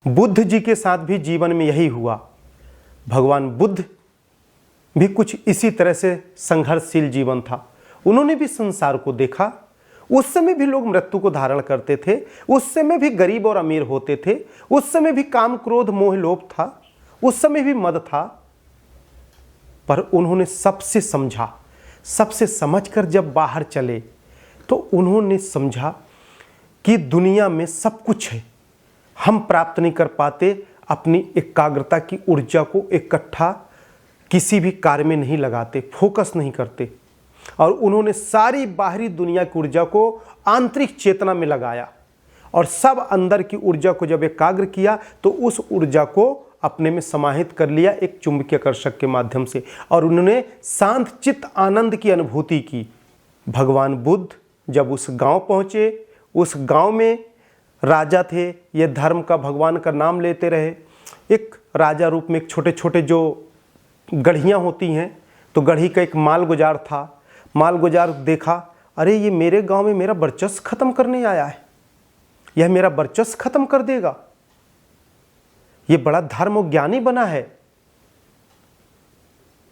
बुद्ध जी के साथ भी जीवन में यही हुआ। भगवान बुद्ध भी कुछ इसी तरह से संघर्षशील जीवन था। उन्होंने भी संसार को देखा। उस समय भी लोग मृत्यु को धारण करते थे, उस समय भी गरीब और अमीर होते थे, उस समय भी काम क्रोध मोह लोभ था, उस समय भी मद था। पर उन्होंने सबसे समझा, सबसे समझकर जब बाहर चले तो उन्होंने समझा कि दुनिया में सब कुछ है, हम प्राप्त नहीं कर पाते, अपनी एकाग्रता की ऊर्जा को इकट्ठा किसी भी कार्य में नहीं लगाते, फोकस नहीं करते। और उन्होंने सारी बाहरी दुनिया की ऊर्जा को आंतरिक चेतना में लगाया और सब अंदर की ऊर्जा को जब एकाग्र किया तो उस ऊर्जा को अपने में समाहित कर लिया एक चुंबकीय आकर्षक के माध्यम से, और उन्होंने शांत चित्त आनंद की अनुभूति की। भगवान बुद्ध जब उस गांव पहुंचे, उस गांव में राजा थे, ये धर्म का भगवान का नाम लेते रहे। एक राजा रूप में एक छोटे छोटे जो गढ़ियाँ होती हैं, तो गढ़ी का एक मालगुजार था। मालगुजार देखा, अरे ये मेरे गांव में मेरा वर्चस्व खत्म करने आया है, यह मेरा वर्चस्व खत्म कर देगा, ये बड़ा धर्म और ज्ञानी बना है,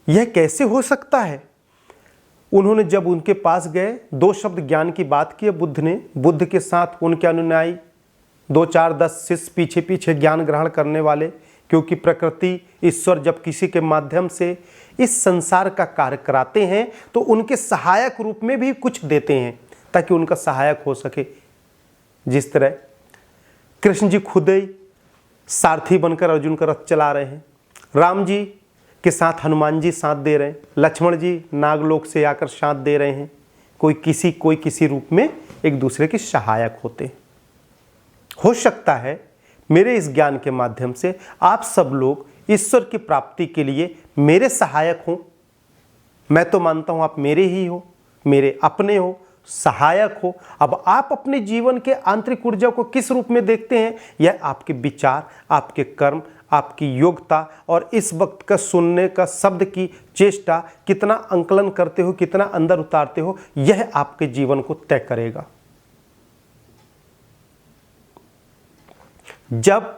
यह कैसे हो सकता है। उन्होंने जब उनके पास गए, 2 शब्द ज्ञान की बात की बुद्ध ने। बुद्ध के साथ उनके अनुयायी 2 4 10 शिष्य पीछे पीछे ज्ञान ग्रहण करने वाले, क्योंकि प्रकृति ईश्वर जब किसी के माध्यम से इस संसार का कार्य कराते हैं तो उनके सहायक रूप में भी कुछ देते हैं ताकि उनका सहायक हो सके। जिस तरह कृष्ण जी खुद ही सारथी बनकर अर्जुन का रथ चला रहे हैं, राम जी के साथ हनुमान जी साथ दे रहे हैं, लक्ष्मण जी नागलोक से आकर साथ दे रहे हैं। कोई किसी रूप में एक दूसरे के सहायक होते हैं। हो सकता है मेरे इस ज्ञान के माध्यम से आप सब लोग ईश्वर की प्राप्ति के लिए मेरे सहायक हो। मैं तो मानता हूं आप मेरे ही हो, मेरे अपने हो, सहायक हो। अब आप अपने जीवन के आंतरिक ऊर्जा को किस रूप में देखते हैं, यह आपके विचार, आपके कर्म, आपकी योग्यता और इस वक्त का सुनने का शब्द की चेष्टा, कितना अंकलन करते हो, कितना अंदर उतारते हो, यह आपके जीवन को तय करेगा। जब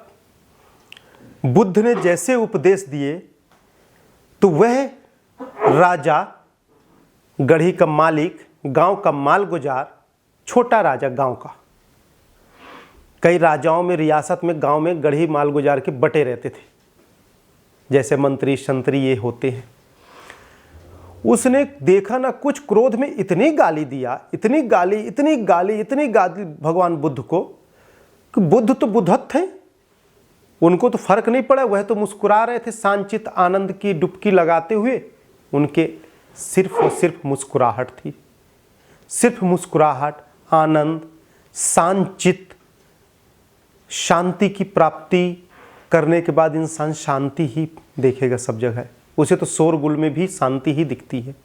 बुद्ध ने जैसे उपदेश दिए तो वह राजा, गढ़ी का मालिक, गांव का मालगुजार, छोटा राजा गांव का, कई राजाओं में रियासत में गांव में गढ़ी मालगुजार के बटे रहते थे, जैसे मंत्री शंत्री ये होते हैं। उसने देखा ना, कुछ क्रोध में इतनी गाली दिया, इतनी गाली भगवान बुद्ध को कि बुद्ध तो बुद्धत थे, उनको तो फर्क नहीं पड़ा। वह तो मुस्कुरा रहे थे शांत आनंद की डुबकी लगाते हुए। उनके सिर्फ और सिर्फ मुस्कुराहट थी, सिर्फ मुस्कुराहट, आनंद, शांत, शांति की प्राप्ति करने के बाद इंसान शांति ही देखेगा सब जगह। उसे तो शोरगुल में भी शांति ही दिखती है।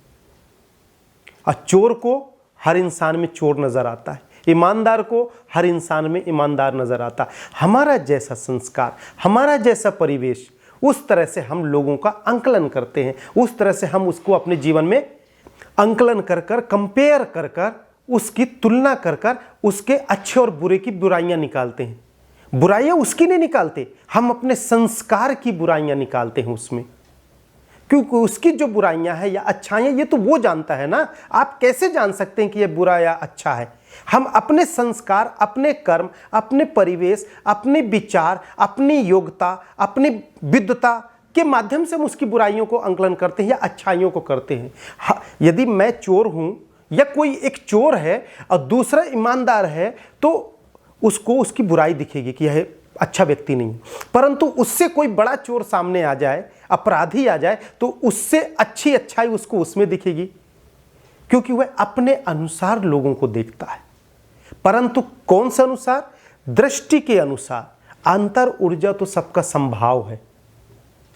और चोर को हर इंसान में चोर नजर आता है, ईमानदार को हर इंसान में ईमानदार नजर आता है। हमारा जैसा संस्कार, हमारा जैसा परिवेश, उस तरह से हम लोगों का अंकलन करते हैं, उस तरह से हम उसको अपने जीवन में अंकलन कर कर, कंपेयर कर कर, उसकी तुलना कर कर, उसके अच्छे और बुरे की बुराइयां निकालते हैं। बुराइयां उसकी नहीं निकालते, हम अपने संस्कार की बुराइयां निकालते हैं उसमें, क्योंकि उसकी जो बुराइयां हैं या अच्छाइयां ये तो वो जानता है ना। आप कैसे जान सकते हैं कि ये बुरा या अच्छा है? हम अपने संस्कार, अपने कर्म, अपने परिवेश, अपने विचार, अपनी योग्यता, अपनी विद्वता के माध्यम से हम उसकी बुराइयों को अंकलन करते हैं या अच्छाइयों को करते हैं। यदि मैं चोर हूं या कोई एक चोर है और दूसरा ईमानदार है तो उसको उसकी बुराई दिखेगी कि यह अच्छा व्यक्ति नहीं है। परंतु उससे कोई बड़ा चोर सामने आ जाए, अपराधी आ जाए, तो उससे अच्छी अच्छाई उसको उसमें दिखेगी, क्योंकि वह अपने अनुसार लोगों को देखता है। परंतु कौन सा अनुसार? दृष्टि के अनुसार। अंतर ऊर्जा तो सबका संभाव है,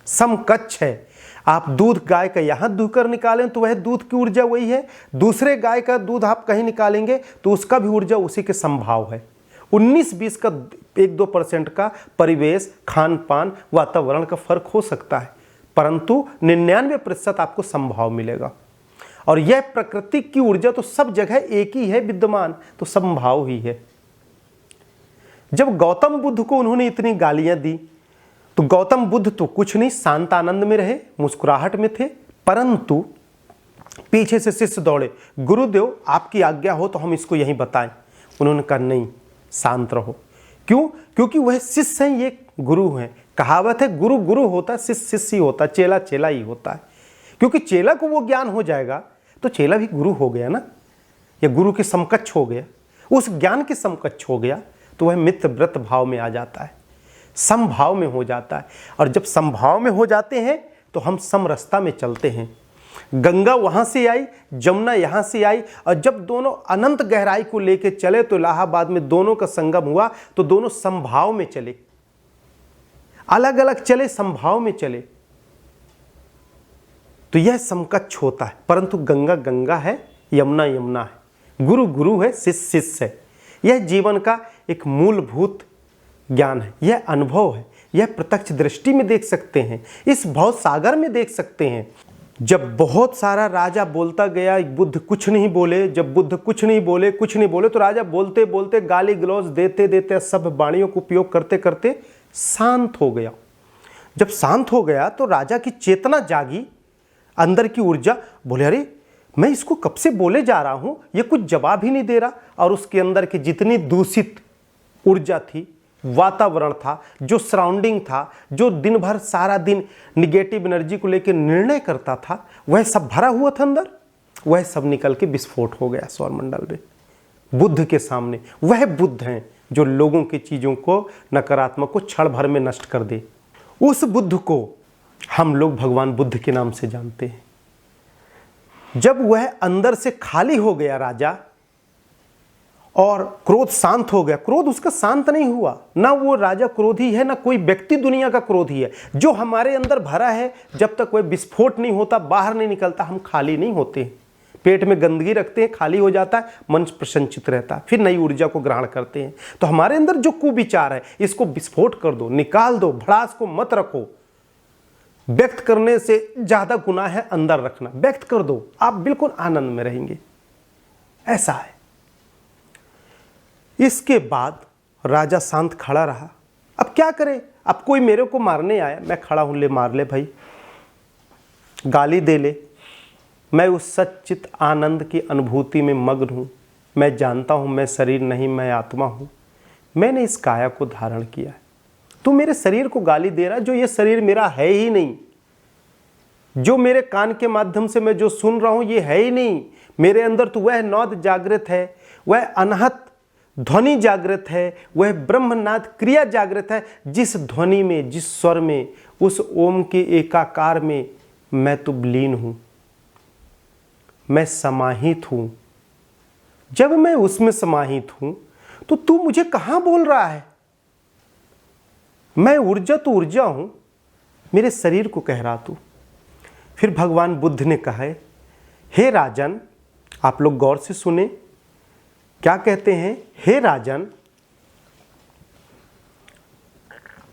समकक्ष है। आप दूध गाय का यहां दूहकर निकालें तो वह दूध की ऊर्जा वही है, दूसरे गाय का दूध आप कहीं निकालेंगे तो उसका भी ऊर्जा उसी के संभाव है। 19-20 का 1-2% का परिवेश, खान पान, वातावरण का फर्क हो सकता है, परंतु 99% आपको संभाव मिलेगा। और यह प्रकृति की ऊर्जा तो सब जगह एक ही है विद्यमान, तो संभाव ही है। जब गौतम बुद्ध को उन्होंने इतनी गालियां दी तो गौतम बुद्ध तो कुछ नहीं, शांत आनंद में रहे, मुस्कुराहट में थे, परंतु पीछे से शिष्य दौड़े, गुरुदेव आपकी आज्ञा हो तो हम इसको यहीं बताएं। उन्होंने कहा नहीं, शांत रहो। क्यों? क्योंकि वह शिष्य हैं, ये गुरु हैं। कहावत है गुरु गुरु होता है, शिष्य शिष्य ही होता है, चेला चेला ही होता है। क्योंकि चेला को वो ज्ञान हो जाएगा तो चेला भी गुरु हो गया ना, या गुरु के समकक्ष हो गया, उस ज्ञान के समकक्ष हो गया, तो वह मित्र व्रत भाव में आ जाता है, समभाव में हो जाता है। और जब समभाव में हो जाते हैं तो हम समरसता में चलते हैं। गंगा वहां से आई, जमुना यहां से आई, और जब दोनों अनंत गहराई को लेके चले तो इलाहाबाद में दोनों का संगम हुआ, तो दोनों समभाव में चले, अलग अलग चले, समभाव में चले, तो यह समकक्ष होता है। परंतु गंगा गंगा है, यमुना यमुना है, गुरु गुरु है, शिष्य शिष्य है। यह जीवन का एक मूलभूत ज्ञान है, यह अनुभव है, यह प्रत्यक्ष दृष्टि में देख सकते हैं, इस भव सागर में देख सकते हैं। जब बहुत सारा राजा बोलता गया, बुद्ध कुछ नहीं बोले, जब बुद्ध कुछ नहीं बोले, तो राजा बोलते बोलते गाली गलौज देते देते सब वाणियों का उपयोग करते करते शांत हो गया। जब शांत हो गया तो राजा की चेतना जागी, अंदर की ऊर्जा, बोले अरे मैं इसको कब से बोले जा रहा हूं, ये कुछ जवाब ही नहीं दे रहा। और उसके अंदर की जितनी दूषित ऊर्जा थी, वातावरण था, जो सराउंडिंग था, जो दिन भर सारा दिन निगेटिव एनर्जी को लेकर निर्णय करता था, वह सब भरा हुआ था अंदर, वह सब निकल के विस्फोट हो गया सौरमंडल में बुद्ध के सामने। वह बुद्ध हैं जो लोगों की चीज़ों को, नकारात्मक को क्षण भर में नष्ट कर दे। उस बुद्ध को हम लोग भगवान बुद्ध के नाम से जानते हैं। जब वह अंदर से खाली हो गया राजा, और क्रोध शांत हो गया, क्रोध उसका शांत नहीं हुआ, ना वो राजा क्रोधी है, ना कोई व्यक्ति दुनिया का क्रोधी है। जो हमारे अंदर भरा है, जब तक वह विस्फोट नहीं होता, बाहर नहीं निकलता, हम खाली नहीं होते। पेट में गंदगी रखते हैं, खाली हो जाता है, मन प्रसन्नचित रहता है, फिर नई ऊर्जा को ग्रहण करते हैं। तो हमारे अंदर जो कुविचार है, इसको विस्फोट कर दो, निकाल दो, भड़ास को मत रखो। व्यक्त करने से ज्यादा गुनाह है अंदर रखना। व्यक्त कर दो, आप बिल्कुल आनंद में रहेंगे। ऐसा है। इसके बाद राजा शांत खड़ा रहा। अब क्या करे, अब कोई मेरे को मारने आया, मैं खड़ा हूं, ले मार ले भाई, गाली दे ले, मैं उस सच्चित आनंद की अनुभूति में मग्न हूं। मैं जानता हूं मैं शरीर नहीं, मैं आत्मा हूं। मैंने इस काया को धारण किया है। तू मेरे शरीर को गाली दे रहा है, जो ये शरीर मेरा है ही नहीं। जो मेरे कान के माध्यम से मैं जो सुन रहा हूं, ये है ही नहीं। मेरे अंदर तो वह नौद जागृत है, वह अनहत ध्वनि जागृत है, वह ब्रह्मनाद क्रिया जागृत है, जिस ध्वनि में, जिस स्वर में, उस ओम के एकाकार में मैं तो लीन हूं, मैं समाहित हूं। जब मैं उसमें समाहित हूं तो तू मुझे कहां बोल रहा है? मैं ऊर्जा तो ऊर्जा हूं, मेरे शरीर को कह रहा तू। फिर भगवान बुद्ध ने कहा, हे राजन, आप लोग गौर से सुने, क्या कहते हैं? हे राजन,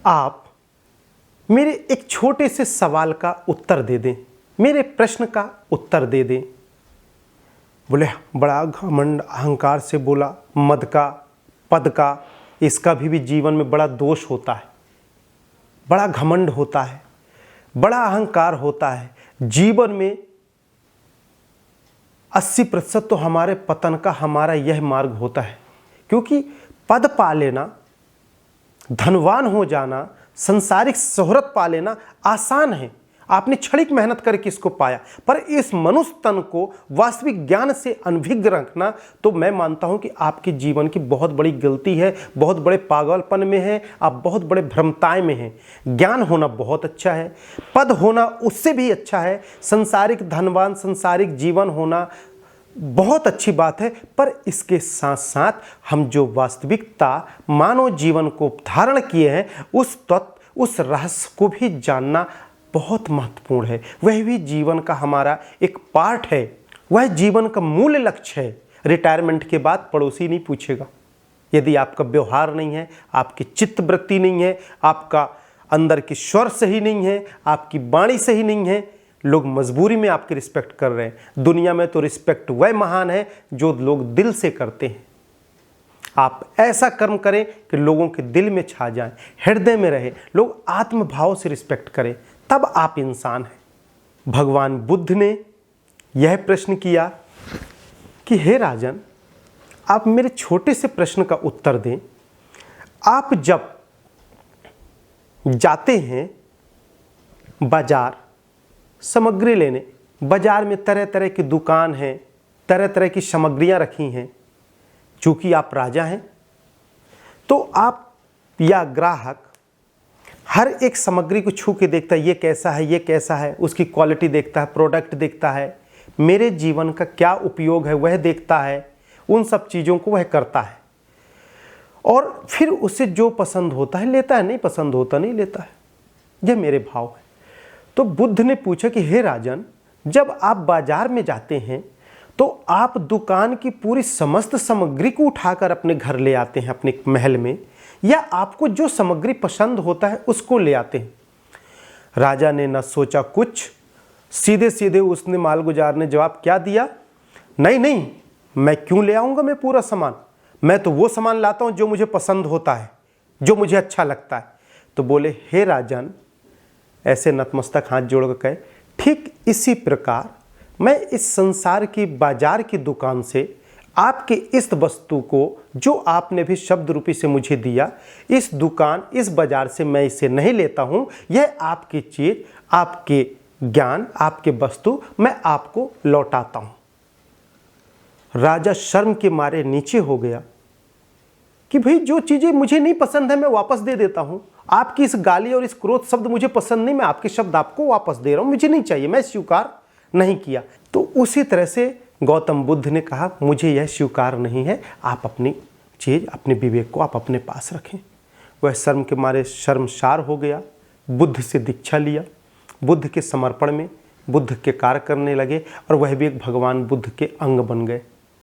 आप मेरे एक छोटे से सवाल का उत्तर दे दें, मेरे प्रश्न का उत्तर दे दें। बोले बड़ा घमंड अहंकार से बोला, मद का, पद का, इसका भी जीवन में बड़ा दोष होता है, बड़ा घमंड होता है, बड़ा अहंकार होता है। जीवन में 80% तो हमारे पतन का हमारा यह मार्ग होता है। क्योंकि पद पा लेना, धनवान हो जाना, संसारिक शोहरत पा लेना आसान है, आपने क्षणिक मेहनत करके इसको पाया। पर इस मनुष्य तन को वास्तविक ज्ञान से अनभिज्ञ रखना, तो मैं मानता हूं कि आपके जीवन की बहुत बड़ी गलती है, बहुत बड़े पागलपन में है, आप बहुत बड़े भ्रमताएं में हैं। ज्ञान होना बहुत अच्छा है, पद होना उससे भी अच्छा है, संसारिक धनवान, संसारिक जीवन होना बहुत अच्छी बात है। पर इसके साथ साथ हम जो वास्तविकता मानव जीवन को धारण किए हैं, उस तत्व, उस रहस्य को भी जानना बहुत महत्वपूर्ण है। वह भी जीवन का हमारा एक पार्ट है, वह जीवन का मूल लक्ष्य है। रिटायरमेंट के बाद पड़ोसी नहीं पूछेगा। यदि आपका व्यवहार नहीं है, आपकी चित्तवृत्ति नहीं है, आपका अंदर की स्वर सही नहीं है, आपकी वाणी सही नहीं है, लोग मजबूरी में आपकी रिस्पेक्ट कर रहे हैं। दुनिया में तो रिस्पेक्ट वह महान है जो लोग दिल से करते हैं। आप ऐसा कर्म करें कि लोगों के दिल में छा जाए, हृदय में रहे, लोग आत्मभाव से रिस्पेक्ट करें, तब आप इंसान हैं। भगवान बुद्ध ने यह प्रश्न किया कि हे राजन, आप मेरे छोटे से प्रश्न का उत्तर दें। आप जब जाते हैं बाजार सामग्री लेने, बाजार में तरह तरह की दुकान है, तरह तरह की सामग्रियां रखी हैं। चूंकि आप राजा हैं तो आप या ग्राहक हर एक सामग्री को छू के देखता है, ये कैसा है, ये कैसा है, उसकी क्वालिटी देखता है, प्रोडक्ट देखता है, मेरे जीवन का क्या उपयोग है वह देखता है, उन सब चीज़ों को वह करता है और फिर उसे जो पसंद होता है लेता है, नहीं पसंद होता नहीं लेता है। यह मेरे भाव है। तो बुद्ध ने पूछा कि हे राजन, जब आप बाजार में जाते हैं तो आप दुकान की पूरी समस्त सामग्री को उठाकर अपने घर ले आते हैं अपने महल में, या आपको जो सामग्री पसंद होता है उसको ले आते हैं? राजा ने न सोचा कुछ, सीधे सीधे उसने मालगुजार ने जवाब क्या दिया, नहीं नहीं, मैं क्यों ले आऊँगा मैं पूरा सामान, मैं तो वो सामान लाता हूँ जो मुझे पसंद होता है, जो मुझे अच्छा लगता है। तो बोले हे राजन, ऐसे नतमस्तक हाथ जोड़कर कहे, ठीक इसी प्रकार मैं इस संसार की बाजार की दुकान से आपके इस वस्तु को जो आपने भी शब्द रूपी से मुझे दिया, इस दुकान इस बाजार से मैं इसे नहीं लेता हूँ। यह आपकी चीज़, आपके ज्ञान, आपके वस्तु मैं आपको लौटाता हूँ। राजा शर्म के मारे नीचे हो गया कि भाई जो चीज़ें मुझे नहीं पसंद है मैं वापस दे देता हूँ, आपकी इस गाली और इस क्रोध शब्द मुझे पसंद नहीं, मैं आपके शब्द आपको वापस दे रहा हूँ, मुझे नहीं चाहिए, मैं स्वीकार नहीं किया। तो उसी तरह से गौतम बुद्ध ने कहा मुझे यह स्वीकार नहीं है, आप अपनी चीज़, अपने विवेक को आप अपने पास रखें। वह शर्म के मारे शर्मसार हो गया, बुद्ध से दीक्षा लिया, बुद्ध के समर्पण में बुद्ध के कार्य करने लगे और वह भी एक भगवान बुद्ध के अंग बन गए।